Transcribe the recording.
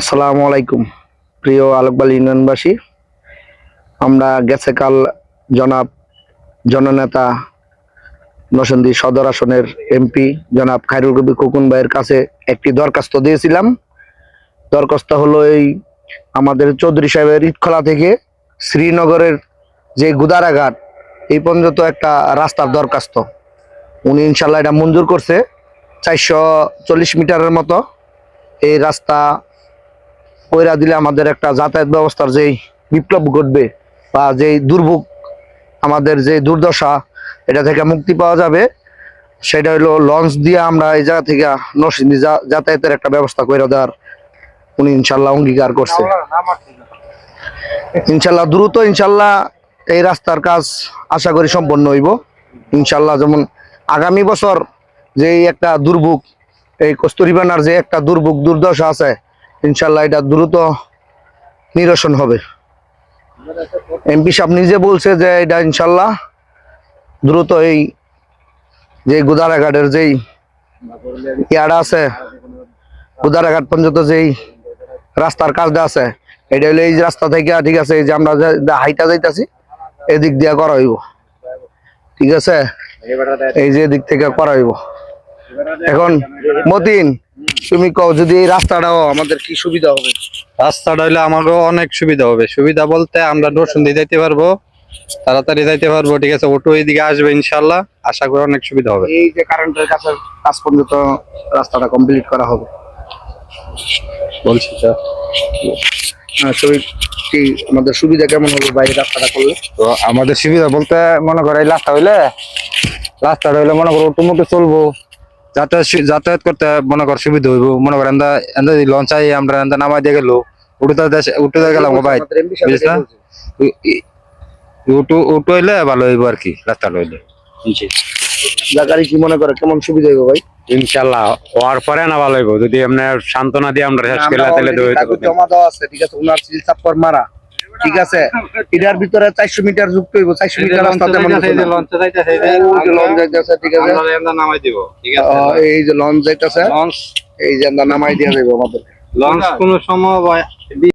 আসসালামু আলাইকুম প্রিয় আলোকবালী ইউনিয়নবাসী। আমরা গেছে কাল জনাব জননেতা নরসিংদী সদর আসনের এমপি জনাব খায়রুল কবির খোকন ভাইয়ের কাছে একটি দরখাস্ত দিয়েছিলাম। দরখাস্ত হলো এই আমাদের চৌধুরী সাহেবের ইটখলা থেকে শ্রীনগরের যে গুদারাঘাট এই পর্যন্ত একটা রাস্তার দরখাস্ত। উনি ইনশাল্লাহ এটা মঞ্জুর করছে। 440 মিটারের মতো এই রাস্তা কইরা দিলে আমাদের একটা যাতায়াত ব্যবস্থার যেই বিপ্লব ঘটবে বা যেই দুর্ভোগ, আমাদের যে দুর্দশা, এটা থেকে মুক্তি পাওয়া যাবে। সেটা হলো লঞ্চ দিয়ে আমরা এই জায়গা থেকে নরসিংদী যাতায়াতের একটা ব্যবস্থা করে দেওয়ার উনি ইনশাল্লাহ অঙ্গীকার করছে। ইনশাল্লাহ দ্রুত ইনশাল্লাহ এই রাস্তার কাজ আশা করি সম্পন্ন হইব ইনশাল্লাহ। যেমন আগামী বছর যে একটা দুর্ভোগ, এই কস্তুরীবানার যে একটা দুর্ভোগ দুর্দশা আছে, ইনশাল্লাহ এটা দ্রুত নিরসন হবে। এমপি সাহেব নিজে বলছে যে এটা ইনশাল্লাহ দ্রুত এই যে গুদারাঘাটের যেই ইয়াটা আছে, গুদারাঘাট পর্যন্ত যেই রাস্তার কাজটা আছে, এটা হলো এই রাস্তা থেকে, ঠিক আছে, এই যে আমরা হাইটা যাইতাছি এদিক দিয়ে করা হইব, ঠিক আছে, এই যে দিক থেকে করা হইব। এখন মতিন, তুমি কও যদি এই রাস্তাটাও আমাদের কি সুবিধা হবে? রাস্তাটা হইলে আমারও অনেক সুবিধা হবে। সুবিধা বলতে আমরা নরসিংদী যাইতে পারবো, তাড়াতাড়ি যাইতে পারবো, ঠিক আছে। অটো এইদিকে আসবে ইনশাল্লাহ, আশা করি অনেক সুবিধা হবে। এই যে কারেন্টের কাছে কাজ পর্যন্ত রাস্তাটা কমপ্লিট করা হবে বলছি তো, শরীর কি আমাদের সুবিধা কেমন হবে বাইরে রাস্তাটা করলে? তো আমাদের সুবিধা বলতে মনে করো এই রাস্তাটা হইলে মনে করো অটোমোটো চলবো, যাতায়াত করতে মনে কর সুবিধা হইব। মনে করেন লঞ্চ আই আমরা নামাই দিয়ে গেল, উঠে গেলাম ভাই, বুঝছ না? উঠো হইলে ভালো হইব আর কি, রাস্তাটা হইলে জায়গারই কি মনে করে কেমন সুবিধা হইব ভাই? ইনশাল্লাহ হওয়ার পরে না ভালো হইব। যদি আপনার সান্ত্বনা দিয়ে আমরা শেষ করলে তাহলে জমা দেওয়া আছে, ঠিক আছে, উনার সিল চাপ্পর মারা, ঠিক আছে। এটার ভিতরে 400 মিটার যুক্ত হইব। 400 মিটার রাস্তাতে মনে করেন লঞ্চ যাইতেছে, ঠিক আছে, নামাই দিব, ঠিক আছে। এই যে লঞ্চ যাইতেছে, এই যে নামাই দিয়া যাবে আমাদের। লঞ্চ কোন সময়